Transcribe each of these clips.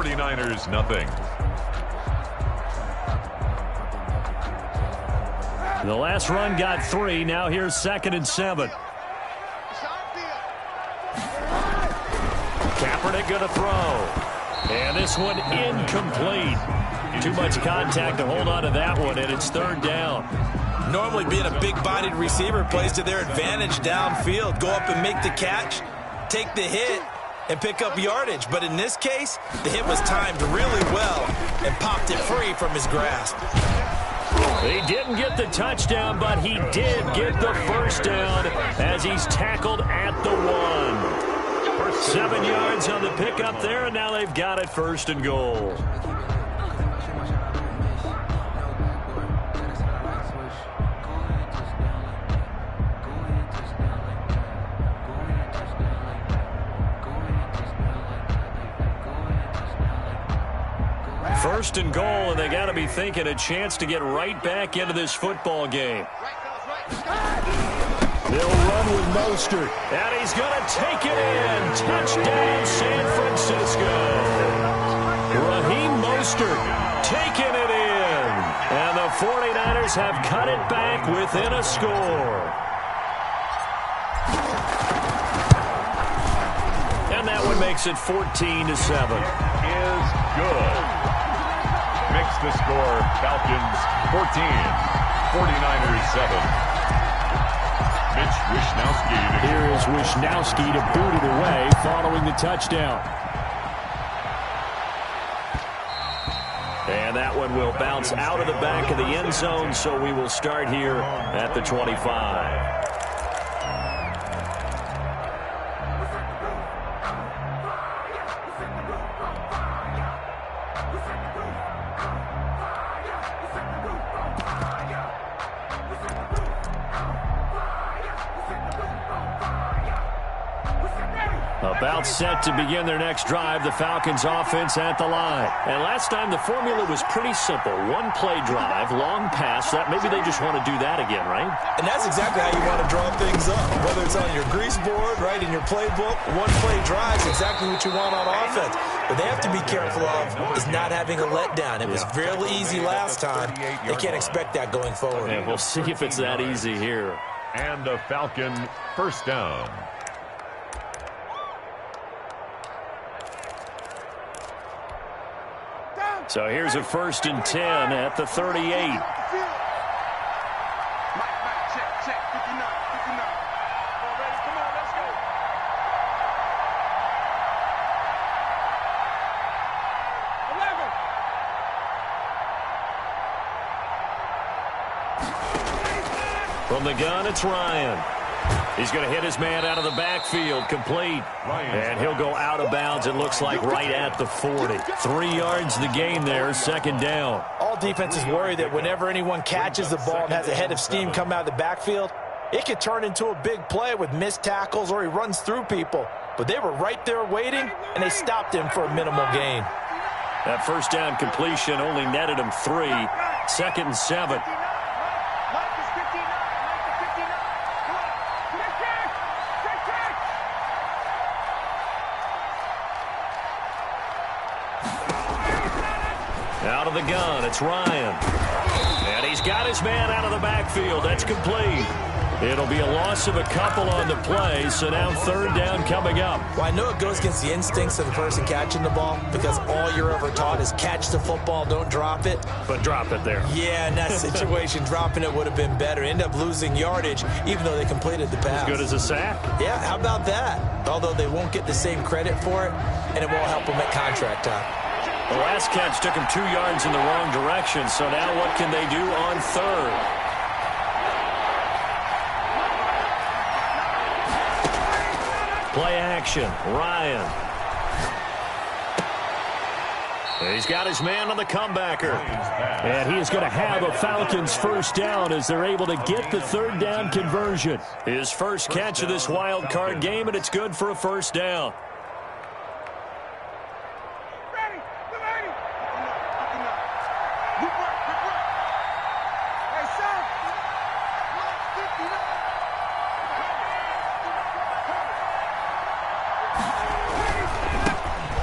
49ers nothing. The last run got 3. Now here's 2nd and 7. Kaepernick going to throw. And this one incomplete. Too much contact to hold on to that one, and it's 3rd down. Normally being a big-bodied receiver plays to their advantage downfield. Go up and make the catch, take the hit, and pick up yardage. But in this case, the hit was timed really well and popped it free from his grasp. He didn't get the touchdown, but he did get the first down as he's tackled at the 1. 7 yards on the pickup there, and now they've got it 1st and goal. First and goal, and they got to be thinking a chance to get right back into this football game. They'll run with Mostert, and he's going to take it in. Touchdown, San Francisco. Raheem Mostert taking it in. And the 49ers have cut it back within a score. And that one makes it 14-7. Is good. Makes the score Falcons 14, 49ers 7. Mitch Wishnowsky. Here is Wishnowsky to boot it away following the touchdown. And that one will bounce out of the back of the end zone, so we will start here at the 25. About set to begin their next drive, the Falcons offense at the line. And last time the formula was pretty simple. One play drive, long pass. That maybe they just want to do that again, right? And that's exactly how you want to draw things up. Whether it's on your grease board, right, in your playbook, one play drive is exactly what you want on offense. But they have to be careful of is not having a letdown. It was fairly easy last time. They can't expect that going forward. And we'll see if it's that easy here. And a Falcon first down. So here's a 1st and 10 at the 38. From the gun, it's Ryan. He's going to hit his man out of the backfield, complete. And he'll go out of bounds, it looks like, right at the 40. 3 yards the gain there, 2nd down. All defenses worry that whenever anyone catches the ball and has a head of steam come out of the backfield, it could turn into a big play with missed tackles or he runs through people. But they were right there waiting, and they stopped him for a minimal gain. That first down completion only netted him 3. 2nd and 7. Out of the gun, it's Ryan. And he's got his man out of the backfield. That's complete. It'll be a loss of a couple on the play, so now 3rd down coming up. Well, I know it goes against the instincts of the person catching the ball because all you're ever taught is catch the football, don't drop it. But drop it there. Yeah, in that situation, dropping it would have been better. End up losing yardage, even though they completed the pass. As good as a sack? Yeah, how about that? Although they won't get the same credit for it, and it won't help them at contract time. The last catch took him 2 yards in the wrong direction, so now what can they do on 3rd? Play action, Ryan. He's got his man on the comebacker. And he is going to have a Falcons first down as they're able to get the 3rd down conversion. His first catch of this wild card game, and it's good for a first down.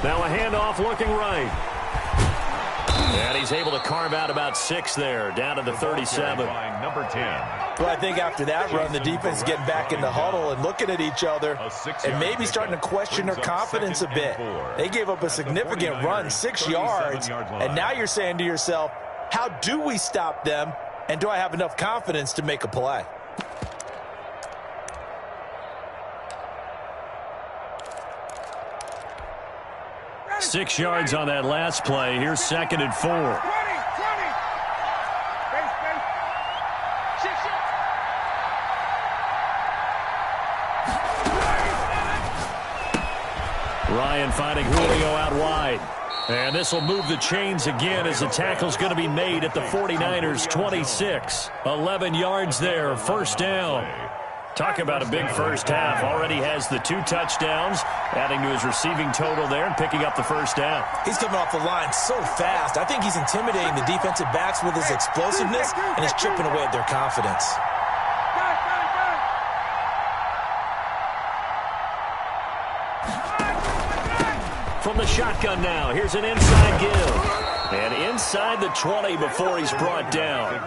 Now a handoff looking right. And he's able to carve out about 6 there, down to the 37. Number 10. Well, I think after that run, the defense is getting back in the huddle and looking at each other and maybe starting to question their confidence a bit. They gave up a significant run, 6 yards, and now you're saying to yourself, how do we stop them, and do I have enough confidence to make a play? Six yards on that last play. Here's 2nd and 4. Ryan finding Julio out wide. And this will move the chains again as the tackle's going to be made at the 49ers' 26. 11 yards there, first down. Talk about a big first half. Already has the 2 touchdowns, adding to his receiving total there and picking up the first down. He's coming off the line so fast. I think he's intimidating the defensive backs with his explosiveness and is chipping away at their confidence. From the shotgun now, here's an inside give. And inside the 20 before he's brought down.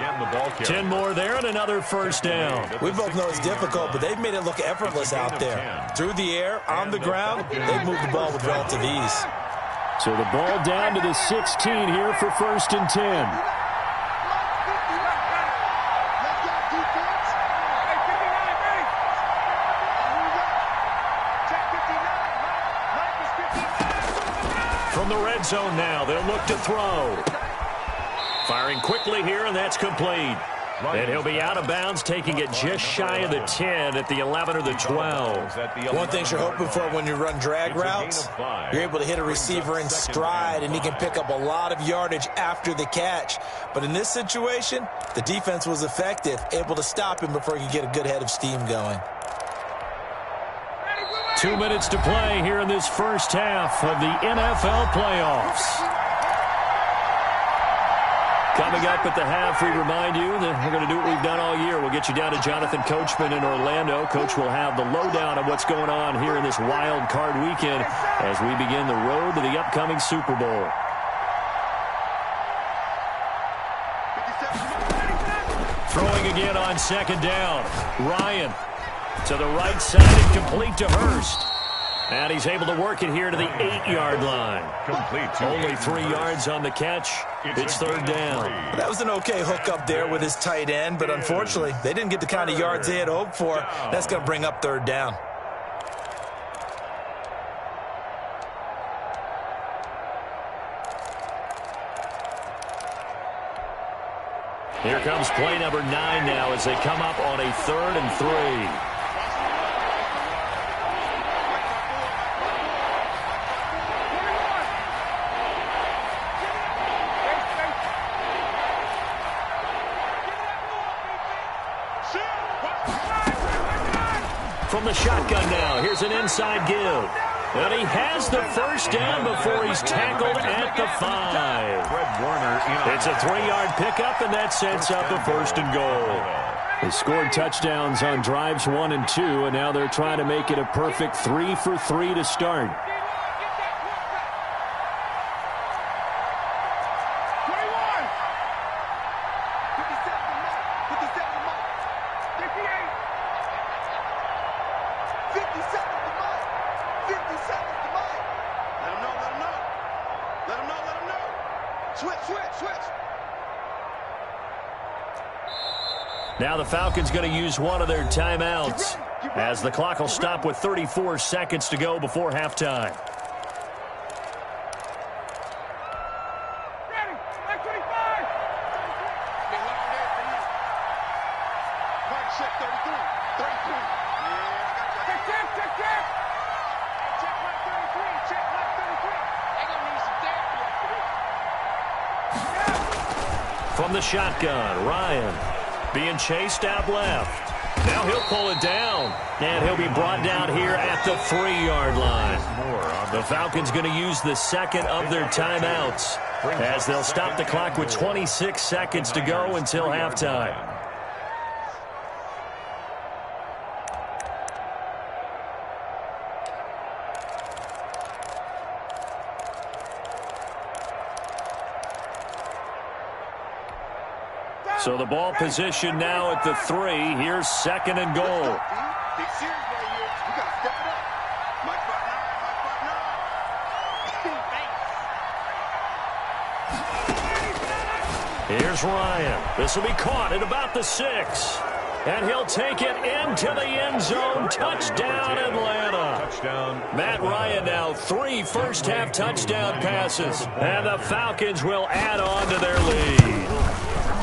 10 more there and another first down. We both know it's difficult, but they've made it look effortless out there. Through the air, on the ground, they've moved the ball with relative ease. So the ball down to the 16 here for 1st and 10. From the red zone now, they'll look to throw. Firing quickly here, and that's complete. And he'll be out of bounds, taking it just shy of the 10 at the 11 or the 12. One thing you're hoping for when you run drag routes, you're able to hit a receiver in stride, and he can pick up a lot of yardage after the catch. But in this situation, the defense was effective, able to stop him before he could get a good head of steam going. 2 minutes to play here in this first half of the NFL playoffs. Coming up at the half, we remind you that we're going to do what we've done all year. We'll get you down to Jonathan Coachman in Orlando. Coach will have the lowdown of what's going on here in this wild card weekend as we begin the road to the upcoming Super Bowl. Throwing again on 2nd down. Ryan to the right side and complete to Hurst. And he's able to work it here to the 8-yard line. Only 3 yards on the catch. It's 3rd down. That was an okay hook up there with his tight end, but unfortunately, they didn't get the kind of yards they had hoped for. That's going to bring up 3rd down. Here comes play number 9 now as they come up on a 3rd and 3. From the shotgun now, here's an inside give. And he has the first down before he's tackled at the 5. It's a 3-yard pickup, and that sets up a 1st and goal. They scored touchdowns on drives 1 and 2, and now they're trying to make it a perfect 3 for 3 to start. Now the Falcons going to use one of their timeouts as the clock will stop with 34 seconds to go before halftime. From the shotgun, Ryan being chased out left. Now he'll pull it down, and he'll be brought down here at the 3-yard line. The Falcons going to use the second of their timeouts as they'll stop the clock with 26 seconds to go until halftime. So the ball position now at the 3. Here's second and goal. Here's Ryan. This will be caught at about the 6. And he'll take it into the end zone. Touchdown, Atlanta. Touchdown. Matt Ryan now 3 first-half touchdown passes. And the Falcons will add on to their lead.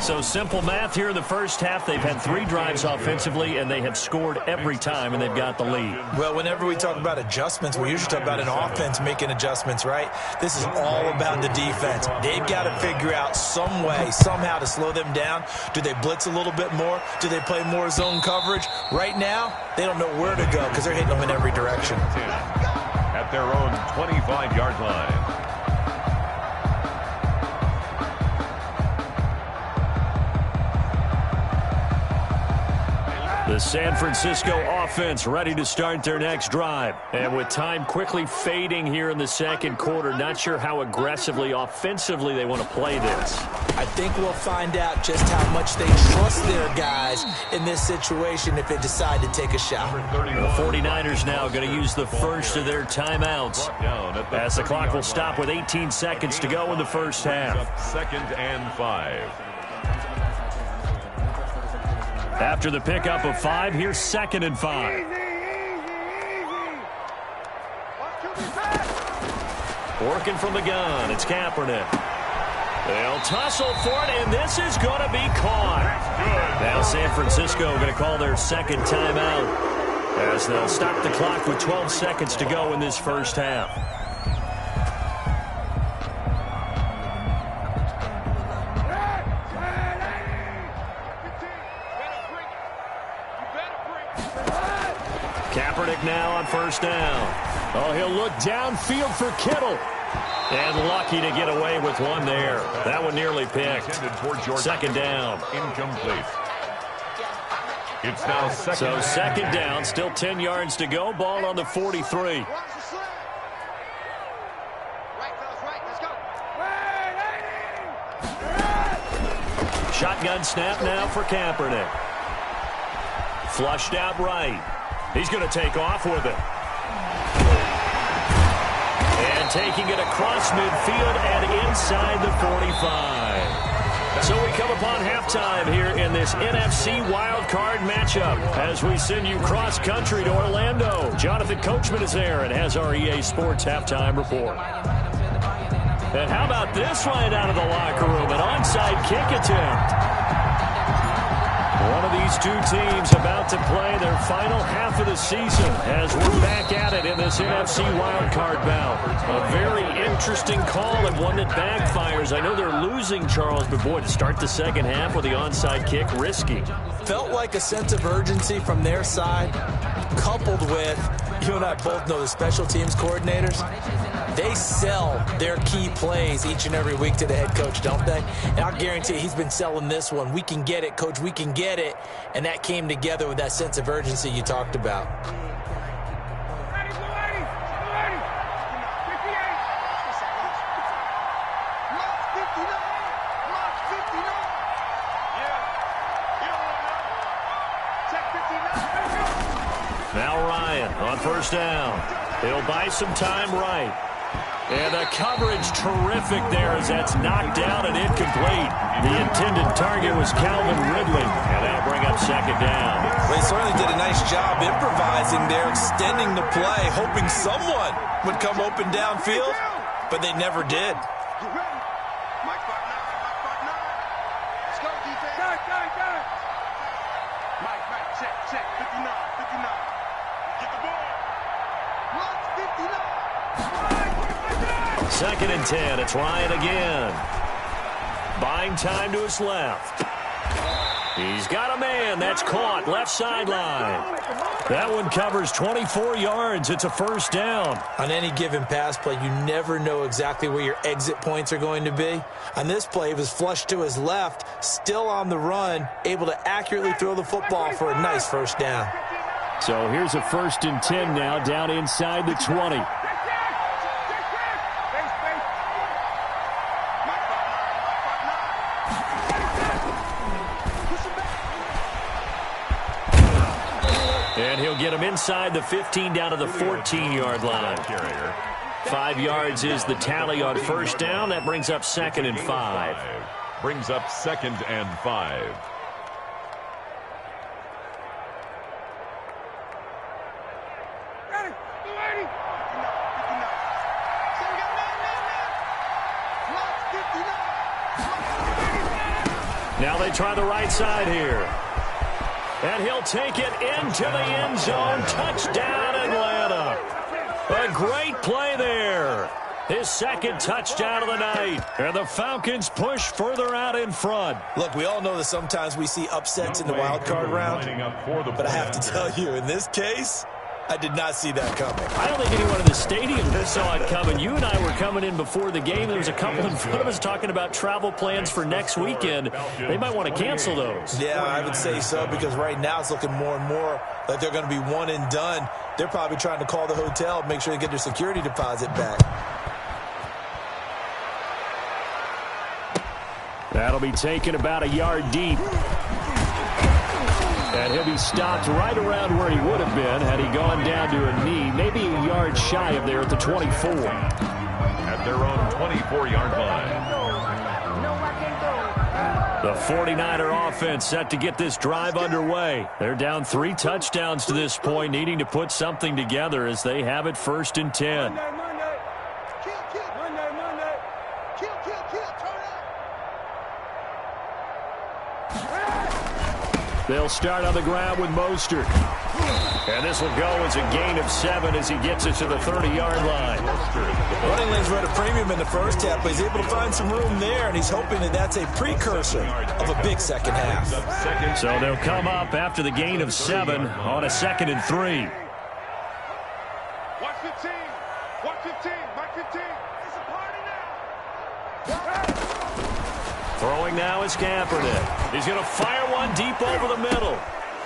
So simple math here in the first half. They've had 3 drives offensively, and they have scored every time, and they've got the lead. Well, whenever we talk about adjustments, we usually talk about an offense making adjustments, right? This is all about the defense. They've got to figure out some way, somehow to slow them down. Do they blitz a little bit more? Do they play more zone coverage? Right now, they don't know where to go because they're hitting them in every direction. At their own 25-yard line. The San Francisco offense ready to start their next drive. And with time quickly fading here in the second quarter, not sure how aggressively, offensively they want to play this. I think we'll find out just how much they trust their guys in this situation if they decide to take a shot. The 49ers now going to use the first of their timeouts as the clock will stop with 18 seconds to go in the first half. Second and 5. After the pickup of 5, here's second and 5. Working from the gun, it's Kaepernick. They'll tussle for it, and this is going to be caught. Now San Francisco going to call their second timeout as they'll stop the clock with 12 seconds to go in this first half. Kaepernick now on first down. Oh, he'll look downfield for Kittle. And lucky to get away with one there. That one nearly picked. Second down. Incomplete. It's now second down. Still 10 yards to go. Ball on the 43. Shotgun snap now for Kaepernick. Flushed out right. He's going to take off with it. And taking it across midfield and inside the 45. So we come upon halftime here in this NFC wildcard matchup as we send you cross-country to Orlando. Jonathan Coachman is there and has our EA Sports halftime report. And how about this right out of the locker room? An onside kick attempt. One of these two teams about to play their final half of the season as we're back at it in this NFC wildcard bout. A very interesting call and one that backfires. I know they're losing, Charles, but boy, to start the second half with the onside kick, risky. Felt like a sense of urgency from their side, coupled with, you and I both know the special teams coordinators. They sell their key plays each and every week to the head coach, don't they? And I'll guarantee he's been selling this one. We can get it, coach, we can get it. And that came together with that sense of urgency you talked about. Now Ryan on first down. He'll buy some time right. And the coverage terrific there as that's knocked down and incomplete. The intended target was Calvin Ridley. And that'll bring up second down. Well, he certainly did a nice job improvising there, extending the play, hoping someone would come open downfield, but they never did. Second and 10. It's Ryan again. Buying time to his left. He's got a man. That's caught. Left sideline. That one covers 24 yards. It's a first down. On any given pass play, you never know exactly where your exit points are going to be. On this play, he was flushed to his left, still on the run, able to accurately throw the football for a nice first down. So here's a first and 10 now, down inside the 20. And he'll get him inside the 15 down to the 14-yard line. 5 yards is the tally on first down. That brings up 2nd and 5. Brings up 2nd and 5. Now they try the right side here. And he'll take it into the end zone. Touchdown, Atlanta. A great play there. His 2nd touchdown of the night. And the Falcons push further out in front. Look, we all know that sometimes we see upsets in the wild card round. But I have to tell you, in this case, I did not see that coming. I don't think anyone in the stadium saw it coming. You and I were coming in before the game. There was a couple in front of us talking about travel plans for next weekend. They might want to cancel those. Yeah, I would say so, because right now it's looking more and more like they're going to be one and done. They're probably trying to call the hotel, make sure they get their security deposit back. That'll be taken about a yard deep. And he'll be stopped right around where he would have been had he gone down to a knee, maybe a yard shy of there at the 24. At their own 24-yard line. The 49er offense set to get this drive underway. They're down 3 touchdowns to this point, needing to put something together as they have it 1st and 10. They'll start on the ground with Mostert. And this will go as a gain of 7 as he gets it to the 30-yard line. Running lanes were at a premium in the first half, but he's able to find some room there, and he's hoping that that's a precursor of a big second half. So they'll come up after the gain of 7 on a 2nd and 3. Watch 15. Watch 15. Back 15. It's a party now. Throwing now is Kaepernick. He's going to fire one deep over the middle.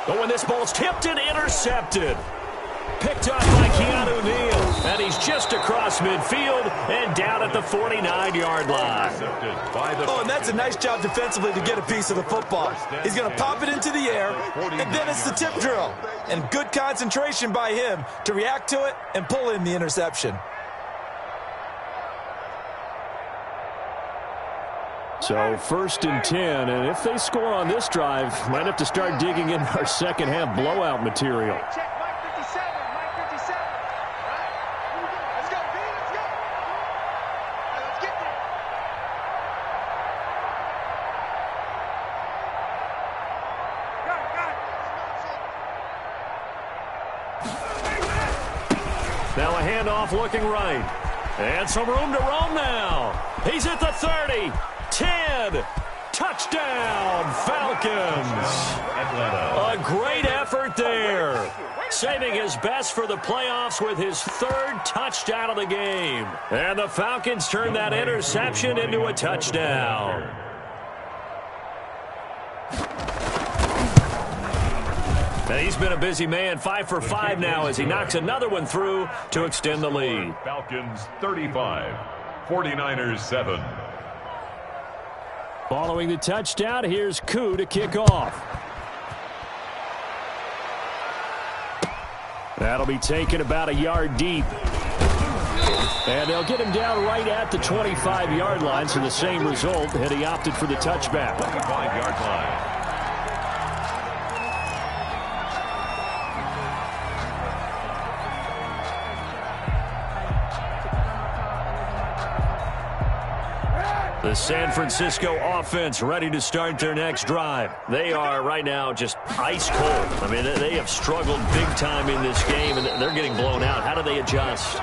But when this ball's tipped and intercepted. Picked up by Keanu Neal. And he's just across midfield and down at the 49-yard line. Oh, and that's a nice job defensively to get a piece of the football. He's going to pop it into the air, and then it's the tip drill. And good concentration by him to react to it and pull in the interception. So 1st and 10, and if they score on this drive, might have to start digging in our second half blowout material. Check Mike 57. Mike 57. Right? Let's go, B. Let's go. Let's get there. Now a handoff looking right. And some room to roam now. He's at the 30. 10. Touchdown, Falcons. A great effort there. Saving his best for the playoffs with his 3rd touchdown of the game. And the Falcons turn that interception into a touchdown. And he's been a busy man, 5 for 5 now as he knocks another one through to extend the lead. Falcons 35, 49ers 7. Following the touchdown, here's Koo to kick off. That'll be taken about a yard deep. And they'll get him down right at the 25-yard line, so the same result had he opted for the touchback. 25-yard line. The San Francisco offense ready to start their next drive. They are right now just ice cold. I mean, they have struggled big time in this game, and they're getting blown out. How do they adjust?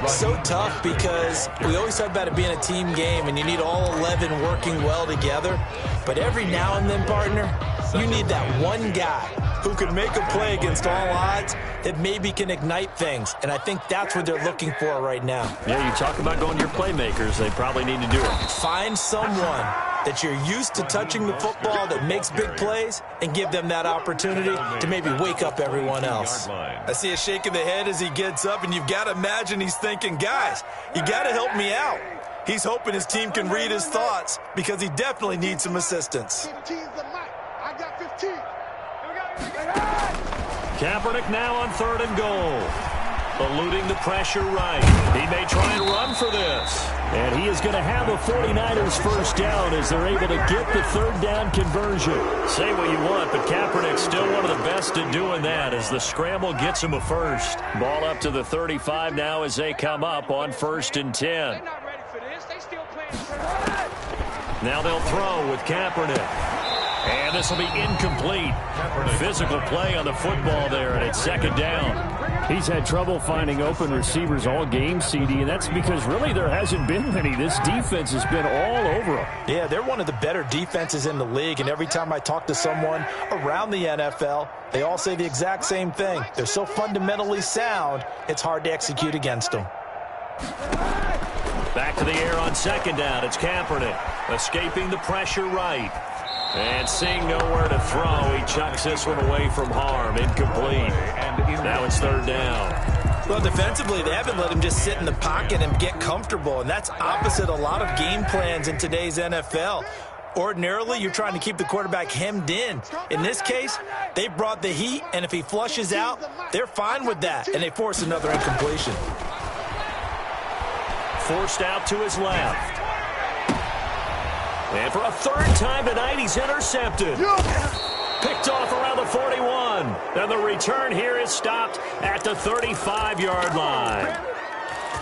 So tough because we always talk about it being a team game, and you need all 11 working well together. But every now and then, partner, you need that one guy who can make a play against all odds that maybe can ignite things. And I think that's what they're looking for right now. Yeah, you talk about going to your playmakers. They probably need to do it. Find someone that you're used to touching the football that makes big plays and give them that opportunity to maybe wake up everyone else. I see a shake of the head as he gets up, and you've got to imagine he's thinking, guys, you got to help me out. He's hoping his team can read his thoughts because he definitely needs some assistance. 15's the mic. I got 15. Kaepernick now on 3rd and goal. Eluding the pressure right. He may try and run for this. And he is going to have the 49ers first down as they're able to get the 3rd down conversion. Say what you want, but Kaepernick's still one of the best at doing that as the scramble gets him a first. Ball up to the 35 now as they come up on 1st and 10. They're not ready for this. They still playing. Now they'll throw with Kaepernick. And this will be incomplete. Physical play on the football there, and it's 2nd down. He's had trouble finding open receivers all game, CD, and that's because really there hasn't been many. This defense has been all over him. Yeah, they're one of the better defenses in the league, and every time I talk to someone around the NFL, they all say the exact same thing. They're so fundamentally sound, it's hard to execute against them. Back to the air on 2nd down. It's Kaepernick escaping the pressure right. And seeing nowhere to throw, he chucks this one away from harm. Incomplete. Now it's 3rd down. Well, defensively, they haven't let him just sit in the pocket and get comfortable, and that's opposite a lot of game plans in today's NFL. Ordinarily, you're trying to keep the quarterback hemmed in. In this case, they brought the heat, and if he flushes out, they're fine with that, and they force another incompletion. Forced out to his left. And for a 3rd time tonight, he's intercepted. Picked off around the 41. And the return here is stopped at the 35-yard line.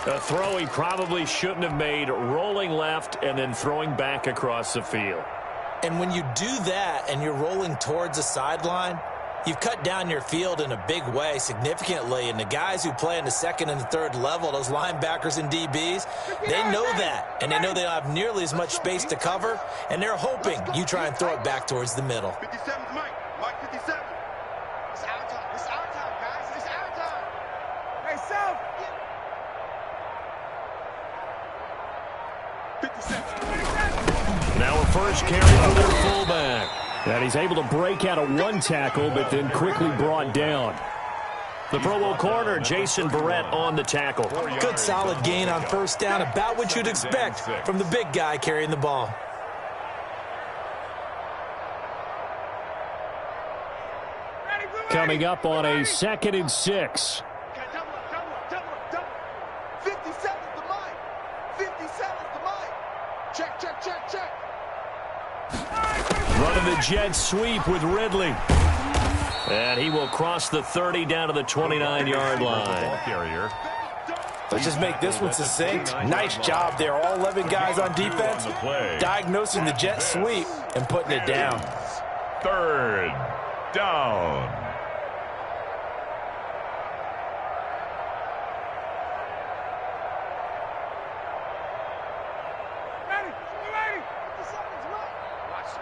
A throw he probably shouldn't have made, rolling left and then throwing back across the field. And when you do that and you're rolling towards the sideline, you've cut down your field in a big way significantly, and the guys who play in the 2nd and the 3rd level, those linebackers and DBs, they know that, and they know they don't have nearly as much space to cover, and they're hoping you try and throw it back towards the middle. 57's Mike. Mike 57. It's our time. It's our time, guys. It's our time. Hey, South. 57. Now a first carry for their fullback. And he's able to break out of one tackle, but then quickly brought down. The Pro Bowl corner, Jason Barrett, on the tackle. Good solid gain on 1st down, about what you'd expect from the big guy carrying the ball. Coming up on a 2nd and 6. 57's the Mike. 57's the Mike. Check, check, check, check. Running the jet sweep with Ridley. And he will cross the 30 down to the 29-yard line. Let's just make this one succinct. Nice job there. All 11 guys on defense diagnosing the jet sweep and putting it down. 3rd down.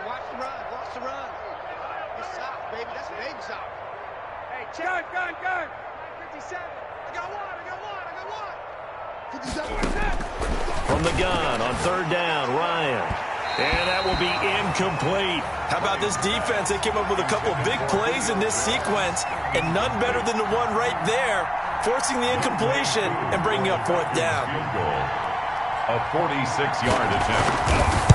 Watch the run. Watch the run. It's south, baby. That's baby south. Hey, check. Gun. 57. I got one. 57. From the gun on 3rd down, Ryan. And that will be incomplete. How about this defense? They came up with a couple big plays in this sequence, and none better than the one right there, forcing the incompletion and bringing up 4th down. A 46-yard attempt.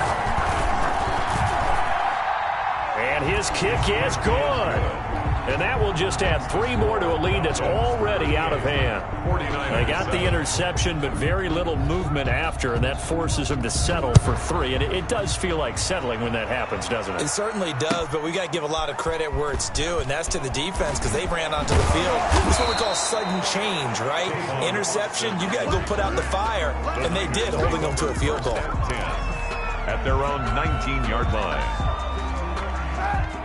And his kick is good. And that will just add 3 more to a lead that's already out of hand. They got the interception, but very little movement after, and that forces them to settle for 3. And it does feel like settling when that happens, doesn't it? It certainly does, but we got to give a lot of credit where it's due, and that's to the defense because they ran onto the field. It's what we call sudden change, right? Interception, you got to go put out the fire, and they did, holding them to a field goal. 10 at their own 19-yard line.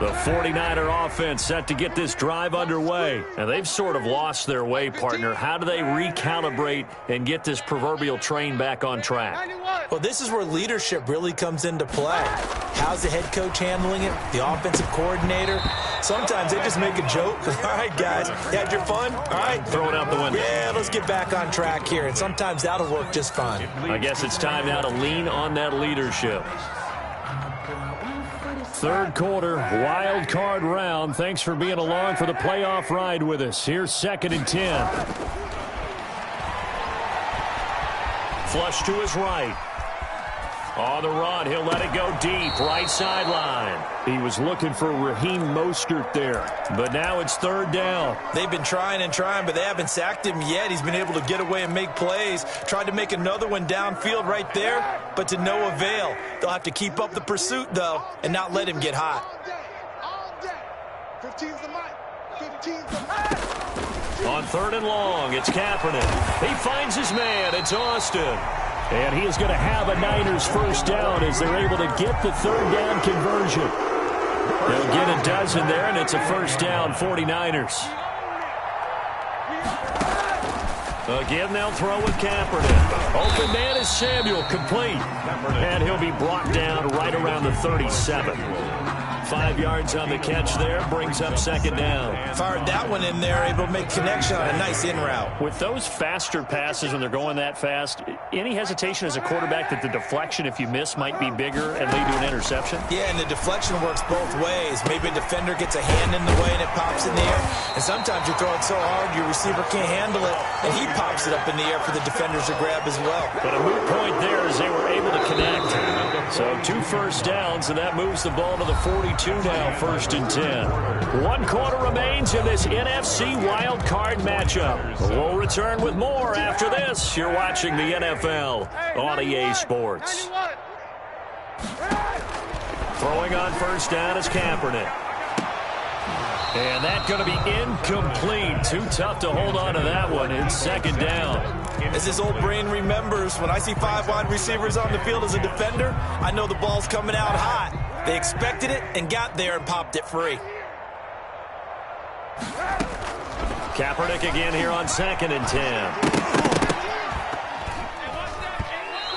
The 49er offense set to get this drive underway. And they've sort of lost their way, partner. How do they recalibrate and get this proverbial train back on track? Well, this is where leadership really comes into play. How's the head coach handling it? The offensive coordinator? Sometimes they just make a joke. All right, guys, you had your fun? All right. Throw it out the window. Yeah, let's get back on track here. And sometimes that'll work just fine. I guess it's time now to lean on that leadership. 3rd quarter, wild card round. Thanks for being along for the playoff ride with us. Here's 2nd and 10. Flush to his right. On the run, he'll let it go deep, right sideline. He was looking for Raheem Mostert there. But now it's third down. They've been trying and trying, but they haven't sacked him yet. He's been able to get away and make plays. Tried to make another one downfield right there, but to no avail. They'll have to keep up the pursuit, though, and not let him get hot. All day. 15's the mic. 15's the mic. On third and long, it's Kaepernick. He finds his man. It's Austin. And he is going to have a Niners first down as they're able to get the third down conversion. They'll get a dozen there, and it's a first down, 49ers. Again, they'll throw with Kaepernick. Open man is Samuel, complete. And he'll be brought down right around the 37. 5 yards on the catch there, brings up second down. Fired that one in there, able to make connection on a nice in route. With those faster passes when they're going that fast, any hesitation as a quarterback that the deflection, if you miss, might be bigger and lead to an interception? Yeah, and the deflection works both ways. Maybe a defender gets a hand in the way and it pops in the air. And sometimes you throw it so hard your receiver can't handle it, and he pops it up in the air for the defenders to grab as well. But a moot point there as they were able to connect. So 2 first downs, and that moves the ball to the 42 now, first and 10. 1 quarter remains in this NFC wild card matchup. We'll return with more after this. You're watching the NFL on EA Sports. Throwing on first down is Kaepernick. And that's going to be incomplete. Too tough to hold on to that one. It's second down. As his old brain remembers, when I see 5 wide receivers on the field as a defender, I know the ball's coming out hot. They expected it and got there and popped it free. Kaepernick again here on second and 10.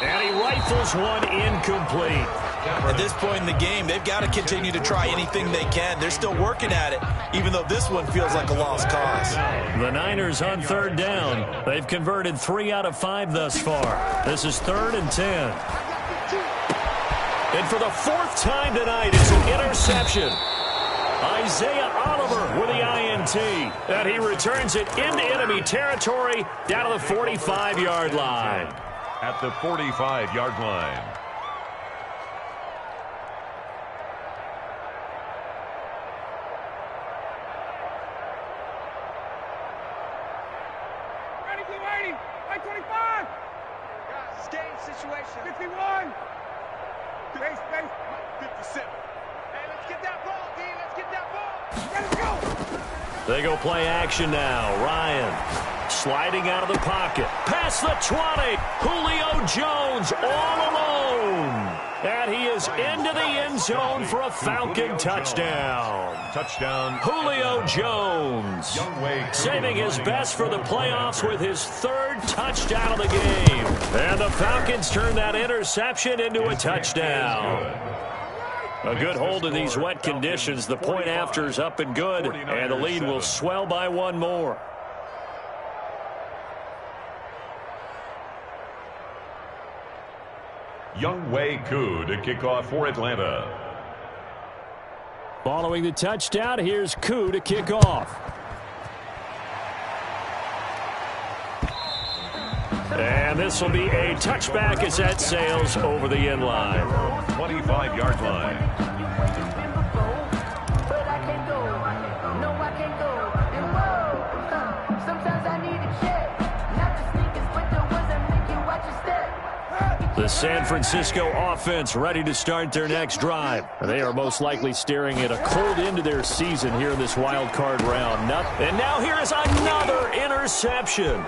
And he rifles one incomplete. At this point in the game, they've got to continue to try anything they can. They're still working at it, even though this one feels like a lost cause. The Niners on third down. They've converted 3 out of 5 thus far. This is third and 10. And for the 4th time tonight, it's an interception. Isaiah Oliver with the INT. And he returns it into enemy territory down to the 45-yard line. At the 45-yard line. Ready, blue 80. Right 25. Guys, it's game situation. 51. Base. 57. Hey, let's get that ball, D. Let's get that ball. Let's go. They go play action now. Ryan sliding out of the pocket. Past the 20. Julio Jones all alone. And he is into the end zone for a Falcon touchdown. Touchdown. Julio Jones saving his best for the playoffs with his 3rd touchdown of the game. And the Falcons turn that interception into a touchdown. A good hold in these wet conditions. The point after is up and good, and the lead will swell by 1 more. Younghoe Koo to kick off for Atlanta. Following the touchdown, here's Koo to kick off. And this will be a touchback as that sails over the end line. 25-yard line. The San Francisco offense ready to start their next drive. They are most likely staring at a cold end to their season here in this wild card round. And now here is another interception.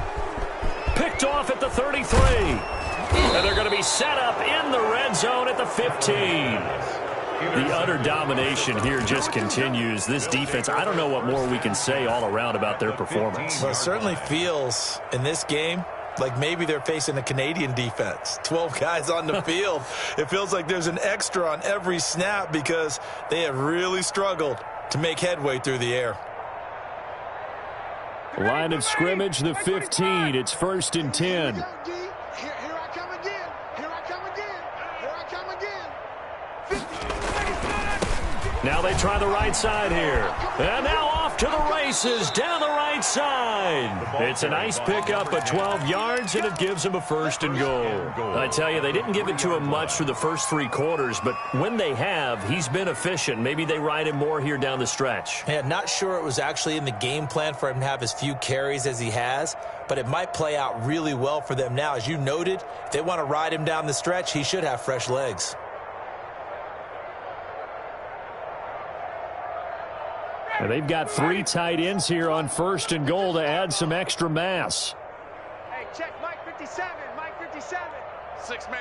Picked off at the 33. And they're going to be set up in the red zone at the 15. The utter domination here just continues. This defense, I don't know what more we can say all around about their performance. Well, it certainly feels in this game like maybe they're facing a Canadian defense. 12 guys on the field. It feels like there's an extra on every snap because they have really struggled to make headway through the air. Line of scrimmage, the 15. It's first and 10. Here I come again. Here I come again. Here I come again. 50. Now they try the right side here. And now off off to the races down the right side. It's a nice pickup of 12 yards, and it gives him a 1st and goal. I tell you, they didn't give it to him much through the first 3 quarters, but when they have, he's been efficient. Maybe they ride him more here down the stretch. Yeah, not sure it was actually in the game plan for him to have as few carries as he has, but it might play out really well for them now. As you noted, if they want to ride him down the stretch, he should have fresh legs. And they've got 3 tight ends here on 1st and goal to add some extra mass. Hey, check Mike 57, Mike 57. 6 man.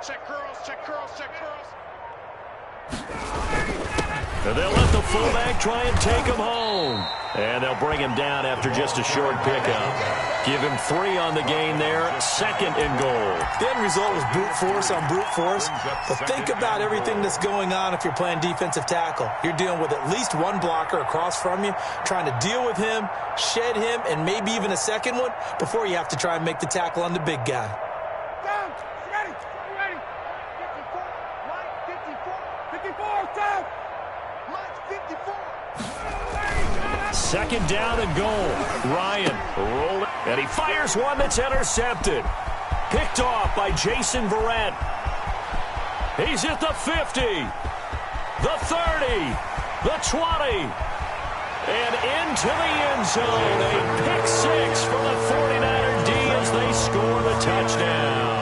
Check curls, check curls, check curls. And they'll let the fullback try and take him home. And they'll bring him down after just a short pickup. Give him 3 on the gain there, 2nd and goal. The end result was brute force on brute force. But think about everything that's going on if you're playing defensive tackle. You're dealing with at least one blocker across from you, trying to deal with him, shed him, and maybe even a second one before you have to try and make the tackle on the big guy. Down, ready, ready. 54, Mike 54. 54, down. Mike 54. 2nd down and goal. Ryan rolling, and he fires one that's intercepted. Picked off by Jason Verrett. He's at the 50, the 30, the 20, and into the end zone. A pick 6 for the 49er D as they score the touchdown.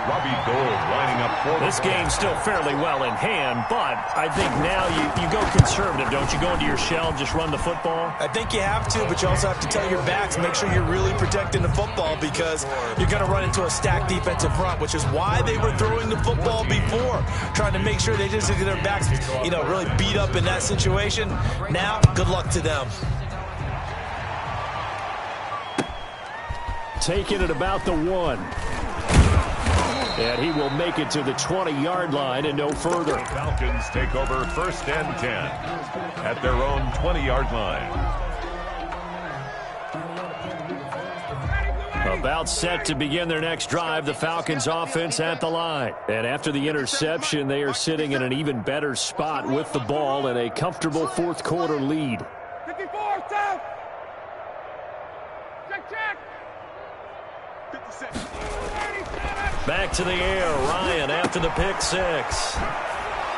Robbie Gould lining up for This game's still fairly well in hand, but I think now you go conservative, don't you? Go into your shell, just run the football? I think you have to, but you also have to tell your backs, make sure you're really protecting the football because you're going to run into a stacked defensive front, which is why they were throwing the football before, trying to make sure they just get their backs, really beat up in that situation. Now, good luck to them. Taking it about the 1. And he will make it to the 20-yard line and no further. The Falcons take over 1st and 10 at their own 20-yard line. About set to begin their next drive, the Falcons offense at the line. And after the interception, they are sitting in an even better spot with the ball and a comfortable 4th quarter lead. 54, down. Check. 57. Back to the air, Ryan after the pick 6.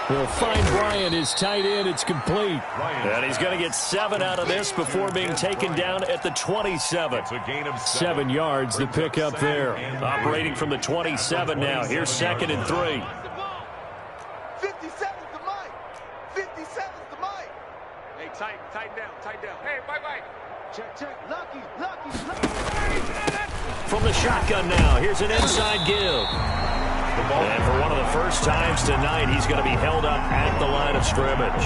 Will find Bryant, his tight end. It's complete. And he's going to get 7 out of this before being taken down at the 27. It's a gain of 7 yards, the pickup there. Operating from the 27 now. Here's 2nd and 3. 57's the Mike. 57's the Mike. Hey, tighten down. Hey, Mike. Check. Lucky. From the shotgun now, here's an inside give. And for one of the first times tonight, he's going to be held up at the line of scrimmage.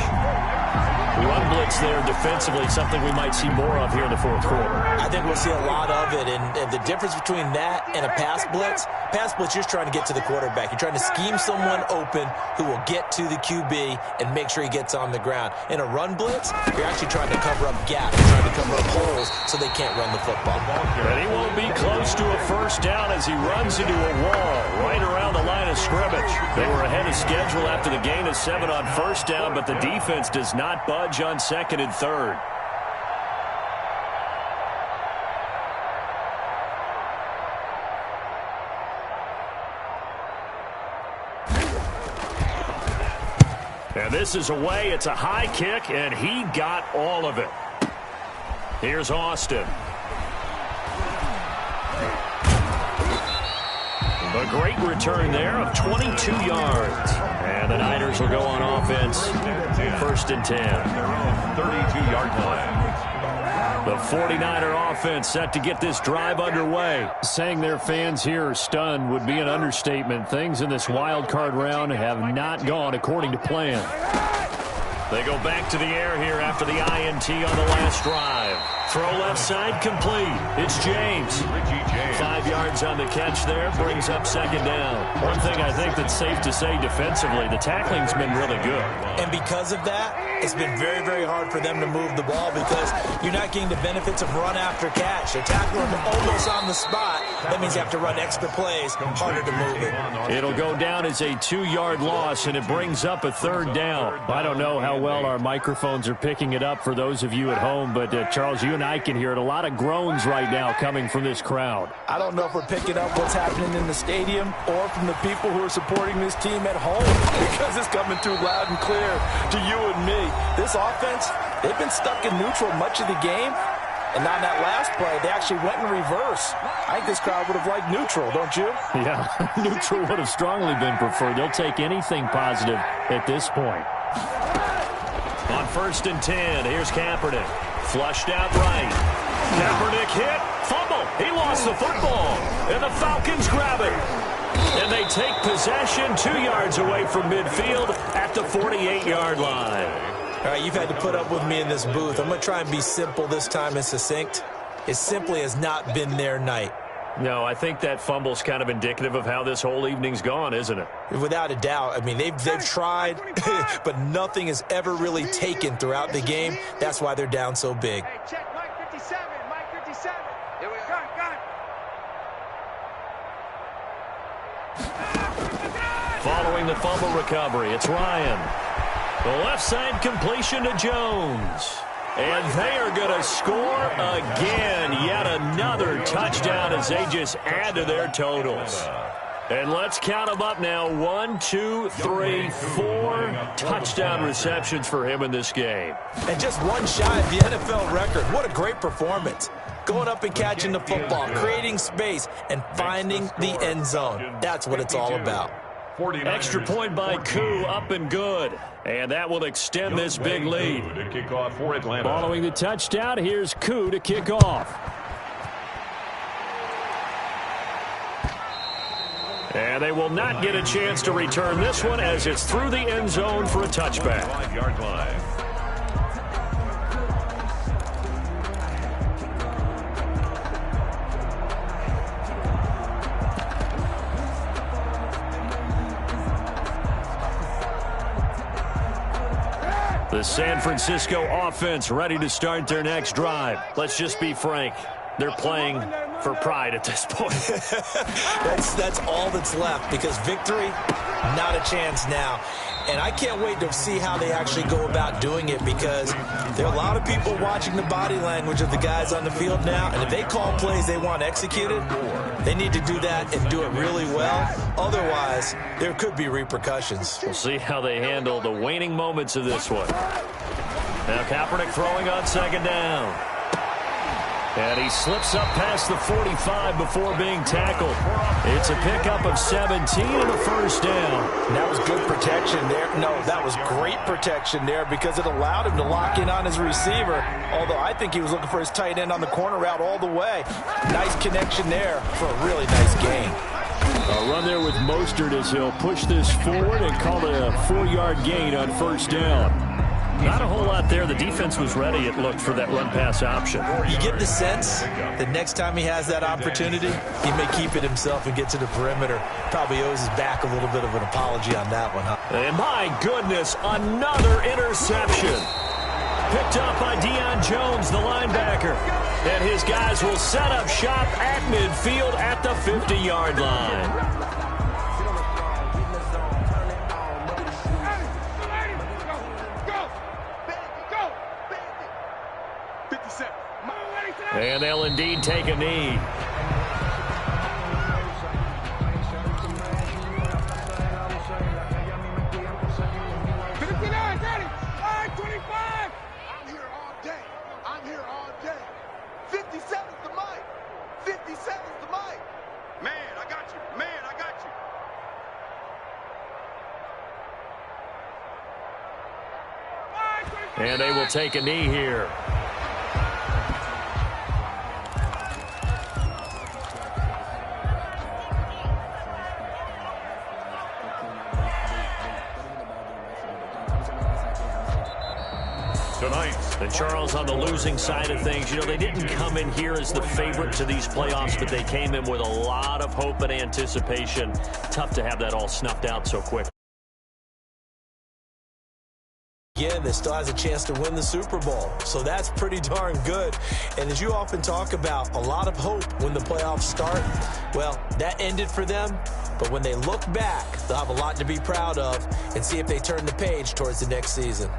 Run blitz there defensively, something we might see more of here in the 4th quarter. I think we'll see a lot of it, and the difference between that and a pass blitz, you're just trying to get to the quarterback. You're trying to scheme someone open who will get to the QB and make sure he gets on the ground. In a run blitz, you're actually trying to cover up gaps, you're trying to cover up holes so they can't run the football. And he won't be close to a 1st down as he runs into a wall right around the line of scrimmage. They were ahead of schedule after the gain of 7 on 1st down, but the defense does not budge on 2nd and 3rd. And this is away. It's a high kick, and he got all of it. Here's Austin. A great return there of 22 yards. And the Niners will go on offense. 1st and 10. 32-yard line. The 49er offense set to get this drive underway. Saying their fans here are stunned would be an understatement. Things in this wild card round have not gone according to plan. They go back to the air here after the INT on the last drive. Throw left side complete. It's James. 5 yards on the catch there, brings up second down. One thing I think that's safe to say defensively, the tackling's been really good. And because of that, it's been very, very hard for them to move the ball because you're not getting the benefits of run after catch. They're tackling almost on the spot. That means you have to run extra plays, harder to move it. It'll go down as a 2-yard loss, and it brings up a third down. I don't know how well our microphones are picking it up for those of you at home, but Charles, you and I can hear it. A lot of groans right now coming from this crowd. I don't know if we're picking up what's happening in the stadium or from the people who are supporting this team at home because it's coming through loud and clear to you and me. This offense, they've been stuck in neutral much of the game. And on that last play, they actually went in reverse. I think this crowd would have liked neutral, don't you? Yeah, neutral would have strongly been preferred. They'll take anything positive at this point. On 1st and 10, here's Kaepernick. Flushed out right. Kaepernick hit. Fumble. He lost the football. And the Falcons grab it. And they take possession 2 yards away from midfield at the 48-yard line. All right, you've had to put up with me in this booth. I'm going to try and be simple this time and succinct. It simply has not been their night. No, I think that fumble's kind of indicative of how this whole evening's gone, isn't it? Without a doubt. I mean, they've tried, but nothing is ever really taken throughout the game. That's why they're down so big. Hey, check Mike 57. Mike 57. Here we go. Got it. Following the fumble recovery, it's Ryan. The left side completion to Jones. And they are going to score again. Yet another touchdown as they just add to their totals. And let's count them up now. 1, 2, 3, 4 touchdown receptions for him in this game. And just one shy of the NFL record. What a great performance. Going up and catching the football, creating space, and finding the end zone. That's what it's all about. Extra point by Koo, up and good. And that will extend this big lead. Following the touchdown, here's Koo to kick off. And they will not get a chance to return this one as it's through the end zone for a touchback. 5-yard line. The San Francisco offense ready to start their next drive. Let's just be frank. They're playing for pride at this point. That's all that's left because victory, not a chance now. And I can't wait to see how they actually go about doing it because there are a lot of people watching the body language of the guys on the field now. And if they call plays they want executed, they need to do that and do it really well. Otherwise, there could be repercussions. We'll see how they handle the waning moments of this one. Now Kaepernick throwing on second down. And he slips up past the 45 before being tackled. It's a pickup of 17 and a first down. And that was good protection there. No, that was great protection there because it allowed him to lock in on his receiver. Although I think he was looking for his tight end on the corner route all the way. Nice connection there for a really nice gain. A run there with Mostert as he'll push this forward and call it a 4-yard gain on first down. Not a whole lot there. The defense was ready, it looked, for that run-pass option. You get the sense that next time he has that opportunity, he may keep it himself and get to the perimeter. Probably owes his back a little bit of an apology on that one, huh? And my goodness, another interception. Picked up by Deion Jones, the linebacker. And his guys will set up shop at midfield at the 50-yard line. And they'll indeed take a knee. And they will take a knee here. tonight. And Charles, on the losing side of things, you know, they didn't come in here as the favorite to these playoffs, but they came in with a lot of hope and anticipation. Tough to have that all snuffed out so quick. Again, they still has a chance to win the Super Bowl, so that's pretty darn good. And as you often talk about, a lot of hope when the playoffs start. Well, that ended for them, but when they look back, they'll have a lot to be proud of and see if they turn the page towards the next season.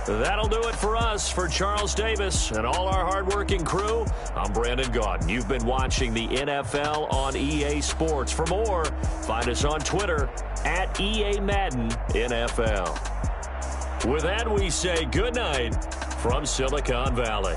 That'll do it for us. For Charles Davis and all our hardworking crew, I'm Brandon Gaudin. You've been watching the NFL on EA Sports. For more, find us on Twitter at EA Madden NFL. With that, we say good night from Silicon Valley.